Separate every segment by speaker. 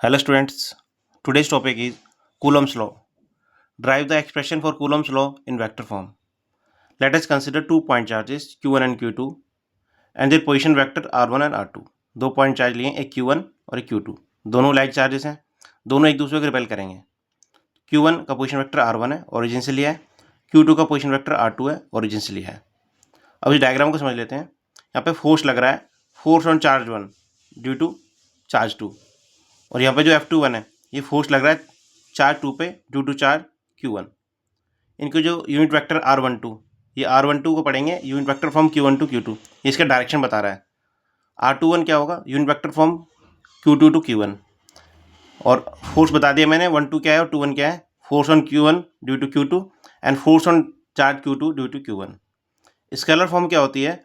Speaker 1: Hello students, today's topic is Coulomb's law. Derive the expression for Coulomb's law in vector form. Let us consider 2 point charges q1 and q2 and their position vector r1 and r2. 2 point charge लिए एक q1 और एक q2, दोनों like charges हैं, दोनों एक दूसरे को रिपेल करेंगे। q1 का पोजिशन वेक्टर r1 है, ओरिजिन से लिया है। q2 का पोजिशन वेक्टर r2 है, ओरिजिन से लिया है। अब इस डायग्राम को समझ लेते हैं। यहाँ पे फोर्स लग रहा है, force on charge 1 due to charge 2, और यहाँ पे जो F21 है ये फोर्स लग रहा है चार्ज 2 पे ड्यू टू चार्ज Q1। इनको जो यूनिट वेक्टर R12, ये R12 को पढ़ेंगे unit vector form Q1 to Q2, ये इसका डायरेक्शन बता रहा है। R21 क्या होगा, unit vector form Q2 to Q1, और फोर्स बता दिया मैंने 1 2 क्या है और 2 1 क्या है। Force on Q1 due to Q2 and force on charge Q2 due to Q1। Scalar form क्या होती है,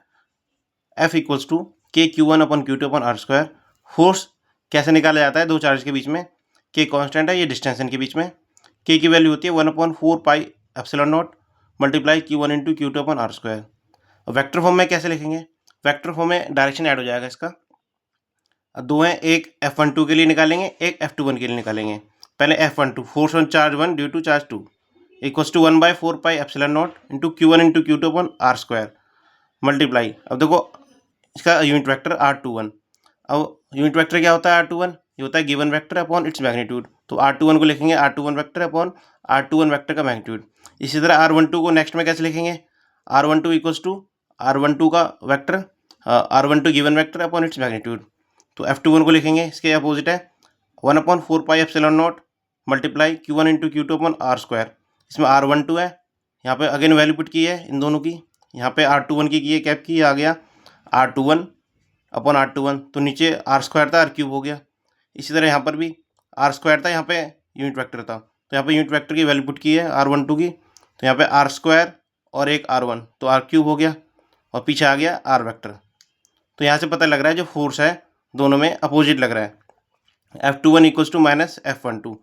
Speaker 1: F इक्वल्स टू के Q1 upon Q2 upon R²। Force कैसे निकाला जाता है, दो चार्ज के बीच में, के कांस्टेंट है, ये डिस्टेंस इनके बीच में। के की वैल्यू होती है 1/4 pi epsilon not multiply Q1 into Q2 upon R²। Vector form में कैसे लिखेंगे, वेक्टर फॉर्म में डायरेक्शन ऐड हो जाएगा इसका। दो हैं, एक F12 के लिए निकालेंगे, एक F21 के लिए निकालेंगे। पहले F12 force on charge 1 due to charge 2 इक्वल्स टू 1/4 pi epsilon naught into Q1 into Q2 upon R² multiply. अब देखो इसका यूनिट वेक्टर R21। अब यूनिट वेक्टर क्या होता है R21, ये होता है given vector upon its magnitude. तो R21 को लिखेंगे R21 vector upon R21 vector का मैग्नीट्यूड। इसी तरह R12 को नेक्स्ट में कैसे लिखेंगे, R12 इक्वल्स टू R12 का vector R12 given vector upon its magnitude. तो F21 को लिखेंगे, इसके अपोजिट है 1/4 pi epsilon not multiply Q1 into Q2 upon R²। इसमें R12 है, यहाँ पे अगेन वैल्यू पुट की है इन दोनों की, यहाँ पे R21 की है, कैप की, आ गया R21 अपॉन R21, तो नीचे R² था, R³ हो गया। इसी तरह यहाँ पर भी R² था, यहाँ पे यूनिट वेक्टर था, तो यहाँ पे यूनिट वेक्टर की वैल्यू पुट की है R12 की, तो यहाँ पे R² और एक R1, तो R³ हो गया, और पीछे आ गया R वेक्टर। तो यहाँ से पता लग रहा है जो फोर्स है दोनों में अपोजिट लग रहा है। F21 equals to minus F12,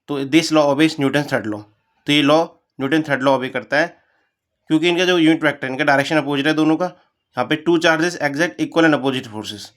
Speaker 1: तो this law obeys Newton third law. तो ये लॉ न्यूटन थर्ड लॉ ओबे करता है, क्योंकि इनका जो यूनिट वेक्टर, इनका डायरेक्शन अपोजिट है दोनों का। यहाँ पे two charges exact equal and opposite forces,